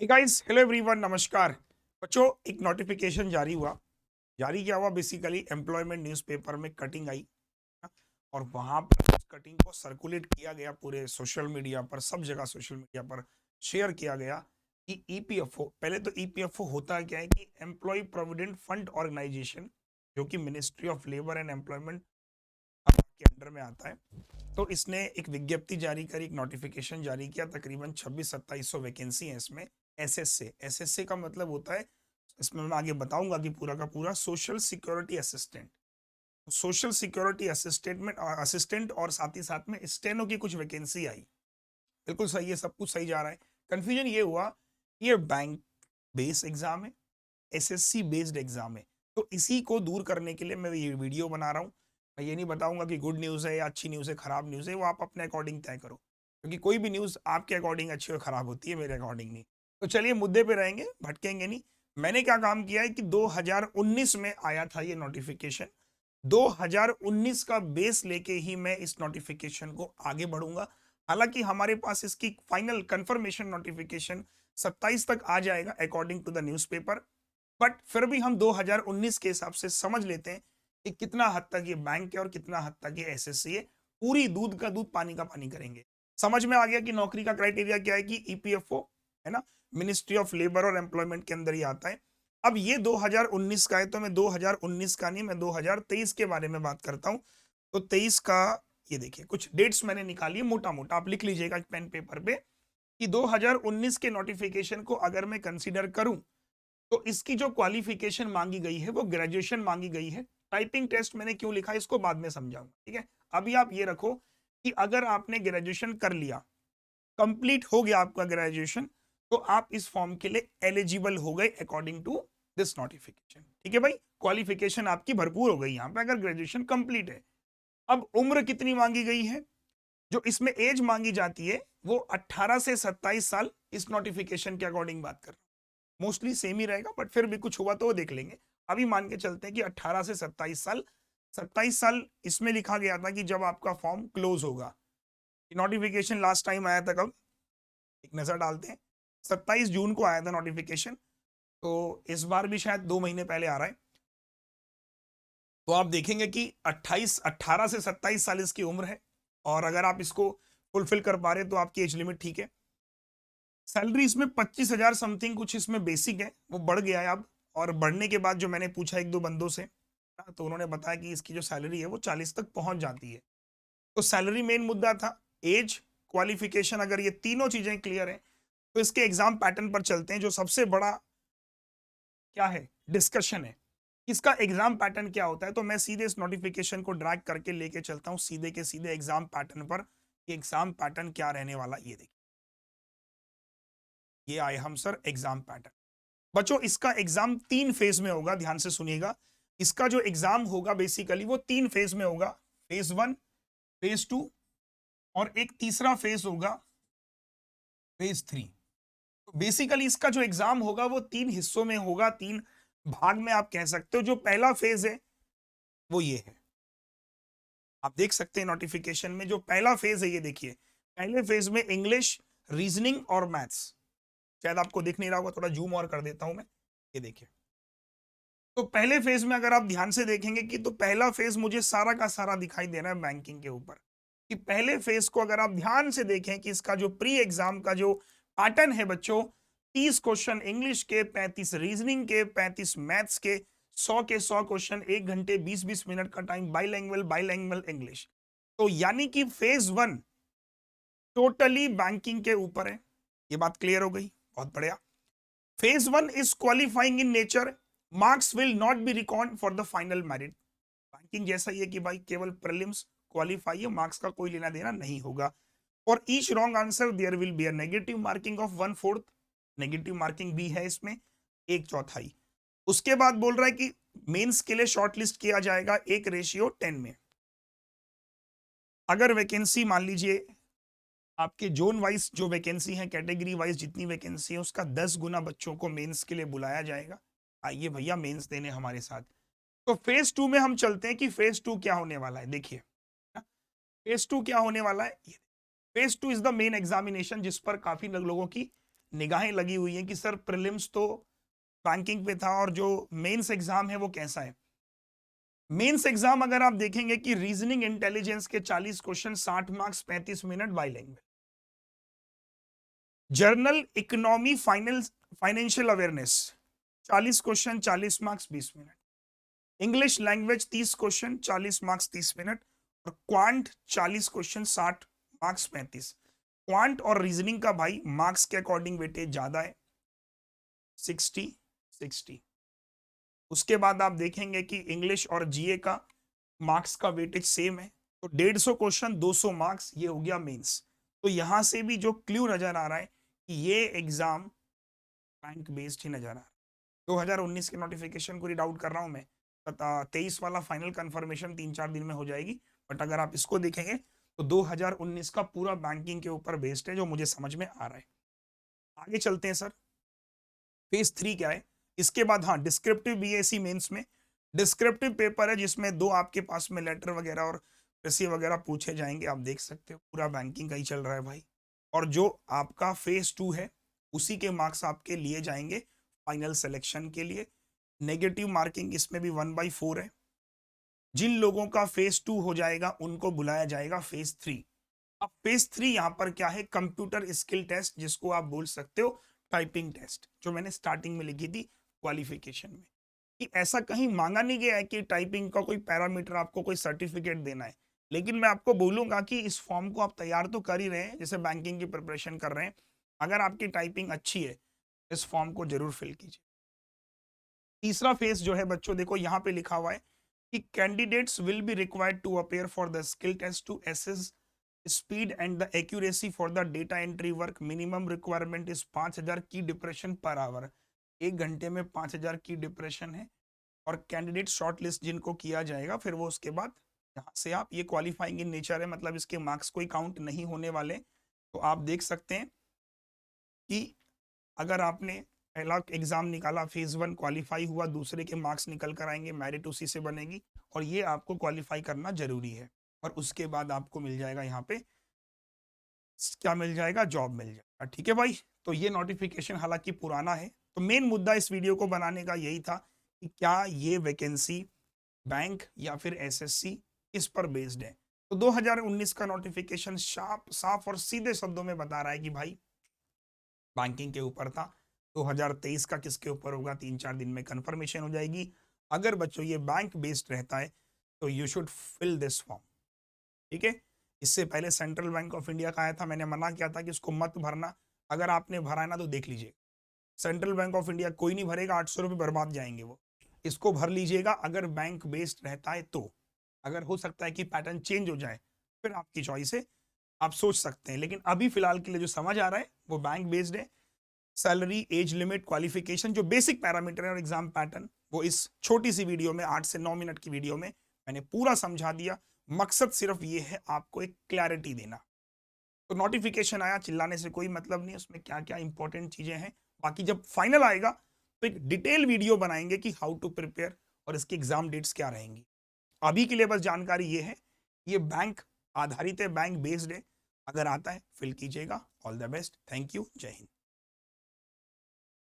Hey guys, hello everyone, नमस्कार। बच्चों, एक नोटिफिकेशन जारी क्या हुआ? बेसिकली एम्प्लॉयमेंट न्यूज़पेपर में कटिंग आई ना, और वहां पर उस कटिंग को सर्कुलेट किया गया पूरे सोशल मीडिया पर, सब जगह सोशल मीडिया पर शेयर किया गया कि ईपीएफओ, पहले तो ईपीएफओ होता क्या है कि एम्प्लॉय प्रोविडेंट फंड ऑर्गेनाइजेशन, जो कि ministry of labour and employment के अंडर में आता है। तो इसने एक विज्ञप्ति जारी करी, एक नोटिफिकेशन जारी किया। तकरीबन 26-2700 वैकेंसी है इसमें। एसएसए का मतलब होता है, इसमें मैं आगे बताऊंगा कि पूरा का पूरा social security assistant. Social security assistant में असिस्टेंट और साथ ही साथ में स्टेनो की कुछ वैकेंसी आई। बिल्कुल सही है, सब कुछ सही जा रहा है। कंफ्यूजन ये हुआ कि ये बैंक बेस्ड एग्जाम है, एसएससी बेस्ड एग्जाम है। तो इसी को दूर करने के लिए मैं ये वीडियो बना रहा हूँ। मैं ये नहीं बताऊंगा कि गुड न्यूज़ है या अच्छी न्यूज़ है, खराब न्यूज़ है, वो आप अपने अकॉर्डिंग तय करो, क्योंकि कोई भी न्यूज़ आपके अकॉर्डिंग अच्छी और खराब होती है, मेरे अकॉर्डिंग नहीं। तो चलिए मुद्दे पे रहेंगे, भटकेंगे नहीं। मैंने क्या काम किया है कि 2019 में आया था ये नोटिफिकेशन। 2019 का बेस लेके ही मैं इस नोटिफिकेशन को आगे बढ़ूंगा। हालांकि हमारे पास इसकी फाइनल कंफर्मेशन नोटिफिकेशन 27 तक आ जाएगा according to the newspaper. But फिर भी हम 2019 के हिसाब से समझ लेते हैं कि कितना हद तक ये बैंक है और कितना हद तक ये एसएससी है। पूरी दूध का दूध पानी का पानी करेंगे। समझ में आ गया कि नौकरी का क्राइटेरिया क्या है, कि ईपीएफओ है ना, मिनिस्ट्री ऑफ लेबर और एम्प्लॉयमेंट के अंदर ही आता है। अब ये 2019 का है, तो मैं 2019 का नहीं, मैं 2023 के बारे में बात करता हूँ। तो 23 का ये देखिए, कुछ डेट्स मैंने निकाली है, मोटा मोटा आप लिख लीजिएगा पेन पेपर पे, कि 2019 के नोटिफिकेशन को अगर मैं कंसीडर करूं, तो इसकी जो क्वालिफिकेशन मांगी गई है वो ग्रेजुएशन मांगी गई है। टाइपिंग टेस्ट मैंने क्यों लिखा है इसको बाद में समझाऊंगा, ठीक है। अभी आप ये रखो कि अगर आपने ग्रेजुएशन कर लिया, कंप्लीट हो गया आपका ग्रेजुएशन, तो आप इस फॉर्म के लिए एलिजिबल हो गए अकॉर्डिंग टू दिस नोटिफिकेशन, ठीक है भाई। क्वालिफिकेशन आपकी भरपूर हो गई यहां पे अगर ग्रेजुएशन कंप्लीट है। अब उम्र कितनी मांगी गई है? जो इसमें एज मांगी जाती है वो 18 से 27 साल, इस नोटिफिकेशन के अकॉर्डिंग बात कर, मोस्टली सेम ही रहेगा, बट फिर भी कुछ हुआ तो वो देख लेंगे। अभी मान के चलते हैं कि 18 से 27 साल। 27 साल इसमें लिखा गया था कि जब आपका फॉर्म क्लोज होगा। नोटिफिकेशन लास्ट टाइम आया था कब, एक नजर डालते हैं। 27 जून को आया था नोटिफिकेशन। तो इस बार भी शायद 2 महीने पहले आ रहा है। तो आप देखेंगे कि 18 से 27 साल इसकी उम्र है। और अगर आप इसको फुलफिल कर पा रहे तो आपकी एज लिमिट ठीक है। सैलरी इसमें 25,000 समथिंग कुछ इसमें बेसिक है, वो बढ़ गया है अब। और बढ़ने के बाद जो मैंने पूछा एक दो बंदों से, तो उन्होंने बताया कि इसकी जो सैलरी है वो 40 तक पहुंच जाती है। तो सैलरी मेन मुद्दा था। एज, क्वालिफिकेशन, अगर ये तीनों चीजें क्लियर हैं, तो इसके एग्जाम पैटर्न पर चलते हैं। जो सबसे बड़ा क्या है, डिस्कशन है, इसका एग्जाम पैटर्न क्या होता है। तो मैं सीधे इस नोटिफिकेशन को ड्रैग करके लेके चलता हूँ सीधे के सीधे एग्जाम पैटर्न पर। एग्जाम पैटर्न क्या रहने वाला, ये देखिए, ये आए हम सर एग्जाम पैटर्न। बच्चों, इसका एग्जाम 3 फेज में होगा, ध्यान से सुनिएगा। इसका जो एग्जाम होगा बेसिकली वो 3 फेज में होगा। फेज 1, फेज 2 और एक तीसरा फेज होगा, फेज 3। तो बेसिकली इसका जो एग्जाम होगा वो 3 हिस्सों में होगा, 3 भाग में आप कह सकते हो। जो पहला फेज है वो ये है, आप देख सकते हैं नोटिफिकेशन में जो पहला फेज है, ये देखिए। पहले फेज में इंग्लिश, रीजनिंग और मैथ्स। शायद आपको दिख नहीं रहा होगा, थोड़ा जूम और कर देता हूं मैं, ये देखिए। तो पहले फेज में अगर आप ध्यान से देखेंगे कि, तो पहला फेज मुझे सारा का सारा दिखाई दे रहा है बैंकिंग के ऊपर। कि पहले फेज को अगर आप ध्यान से देखें कि इसका जो प्री एग्जाम का जो पैटर्न है बच्चों, 30 क्वेश्चन इंग्लिश के, 35 रीजनिंग के, 35 मैथ्स के, 100 के 100 क्वेश्चन, 1 घंटे 20-20 मिनट का टाइम, बाईलैंग्वेज इंग्लिश। तो यानी कि फेज 1 टोटली बैंकिंग के ऊपर है। ये बात क्लियर हो गई, बहुत बढ़िया। Phase 1 is qualifying in nature, marks will not be record for the final merit. Banking जैसा ही है कि भाई केवल प्रीलिम्स क्वालिफाई है, मार्क्स का कोई लेना देना नहीं होगा। For each wrong answer there will be a negative marking of 1/4। Negative marking भी है इसमें, 1/4। उसके बाद बोल रहा है कि मेंस के लिए शॉर्टलिस्ट किया जाएगा 1:10 में। अगर वैकेंसी मान लीजिए आपके जोन वाइज जो वैकेंसी है, कैटेगरी वाइज जितनी वैकेंसी है, उसका 10 गुना बच्चों को मेंस के लिए बुलाया जाएगा। आइए भैया मेंस देने हमारे साथ। तो फेज 2 में हम चलते हैं कि फेज 2 क्या होने वाला है, देखिए। फेज 2 क्या होने वाला है, phase 2 is the main examination जिस पर काफी लोगों की निगाहें लगी हुई हैं कि सर प्रीलिम्स तो बैंकिंग पे था और जो मेंस एग्जाम है वो कैसा है। मेंस एग्जाम अगर आप देखेंगे कि रीजनिंग इंटेलिजेंस के 40 question 60 marks 35 minute by language, journal economy financial awareness 40 question 40 marks 20 minute, English language 30 question 40 marks 30 minute, और क्वांट 40 क्वेश्चन 60 मार्क्स 35। क्वांट और रीजनिंग का भाई मार्क्स के अकॉर्डिंग वेटेज ज्यादा है 60-60। उसके बाद आप देखेंगे कि इंग्लिश और जीए का मार्क्स का वेटेज सेम है, तो 150 क्वेश्चन 200 मार्क्स, ये हो गया मेंस। तो यहां से भी जो क्ल्यू नजर आ रहा है कि ये एग्जाम बैंक बेस्ड ही नजर आ रहा है। 2019 के नोटिफिकेशन को रीड आउट कर रहा हूं मैं, 23 वाला फाइनल कंफर्मेशन 3-4 दिन में हो जाएगी, बट अगर आप इसको देखेंगे तो 2019 का पूरा बैंकिंग के ऊपर बेस्ड है, जो मुझे समझ में आ रहा है। आगे चलते हैं सर, फेज 3 क्या है इसके बाद। हाँ, डिस्क्रिप्टिव बीएससी मेंस में डिस्क्रिप्टिव पेपर है जिसमें 2 आपके पास में लेटर वगैरह और कृषि वगैरह पूछे जाएंगे। आप देख सकते हो पूरा बैंकिंग का ही चल रहा है भाई। और जो आपका फेज 2 है उसी के मार्क्स आपके लिए जाएंगे फाइनल सिलेक्शन के लिए। नेगेटिव मार्किंग इसमें भी 1/4 है। जिन लोगों का फेज 2 हो जाएगा उनको बुलाया जाएगा फेज 3। अब फेज 3 यहाँ पर क्या है, कंप्यूटर स्किल टेस्ट, जिसको आप बोल सकते हो टाइपिंग टेस्ट, जो मैंने स्टार्टिंग में लिखी थी क्वालिफिकेशन में, कि ऐसा कहीं मांगा नहीं गया है कि टाइपिंग का कोई पैरामीटर आपको कोई सर्टिफिकेट देना है। लेकिन मैं आपको बोलूंगा कि इस फॉर्म को आप तैयार तो कर ही रहे हैं, जैसे बैंकिंग की प्रिपरेशन कर रहे हैं, अगर आपकी टाइपिंग अच्छी है इस फॉर्म को जरूर फिल कीजिए। तीसरा फेज जो है बच्चों, देखो यहाँ पे लिखा हुआ है कि candidates will be required to appear for the skill test to assess speed and the accuracy for the data entry work. Minimum requirement is 5000 की डिप्रेशन पर आवर। 1 घंटे में 5000 की डिप्रेशन है। और कैंडिडेट शॉर्ट लिस्ट जिनको किया जाएगा, फिर वो उसके बाद यहाँ से आप, ये क्वालिफाइंग इन नेचर है, मतलब इसके मार्क्स कोई काउंट नहीं होने वाले। तो आप देख सकते हैं कि अगर आपने पहला एग्जाम निकाला फेज 1 क्वालिफाई हुआ, दूसरे के मार्क्स निकल कर आएंगे, मेरिट उसी से बनेगी, और ये आपको क्वालिफाई करना जरूरी है। और उसके बाद आपको मिल जाएगा यहाँ पे क्या मिल जाएगा, जॉब मिल जाएगा। ठीक है भाई, तो ये नोटिफिकेशन हालांकि पुराना है, तो मेन मुद्दा इस वीडियो को बनाने का यही था कि क्या ये वैकेंसी बैंक या फिर एसएससी इस पर बेस्ड है। तो 2019 का नोटिफिकेशन साफ और सीधे शब्दों में बता रहा है कि भाई बैंकिंग के ऊपर था। 2023 का किसके ऊपर होगा, 3-4 दिन में कंफर्मेशन हो जाएगी। अगर बच्चों ये बैंक बेस्ड रहता है तो you should fill this form. ठीक है, इससे पहले सेंट्रल बैंक ऑफ इंडिया का आया था, मैंने मना किया था कि इसको मत भरना। अगर आपने भरा है ना तो देख लीजिए, सेंट्रल बैंक ऑफ इंडिया कोई नहीं भरेगा, 800 रुपये बर्बाद जाएंगे वो। इसको भर लीजिएगा अगर बैंक बेस्ड रहता है तो। अगर हो सकता है कि पैटर्न चेंज हो जाए, फिर आपकी चॉइस है, आप सोच सकते हैं। लेकिन अभी फिलहाल के लिए जो समझ आ रहा है वो बैंक बेस्ड है। सैलरी, एज लिमिट, क्वालिफिकेशन, जो बेसिक पैरामीटर है, और एग्जाम पैटर्न, वो इस छोटी सी वीडियो में 8 से 9 मिनट की वीडियो में मैंने पूरा समझा दिया। मकसद सिर्फ ये है आपको एक क्लैरिटी देना। तो नोटिफिकेशन आया, चिल्लाने से कोई मतलब नहीं, उसमें क्या क्या इंपॉर्टेंट चीजें हैं, बाकी जब फाइनल आएगा तो एक डिटेल वीडियो बनाएंगे कि हाउ टू प्रिपेयर और इसकी एग्जाम डेट्स क्या रहेंगी। अभी के लिए बस जानकारी ये है, ये बैंक आधारित है, बैंक बेस्ड है। अगर आता है फिल कीजिएगा। All the best, thank you, जय हिंद।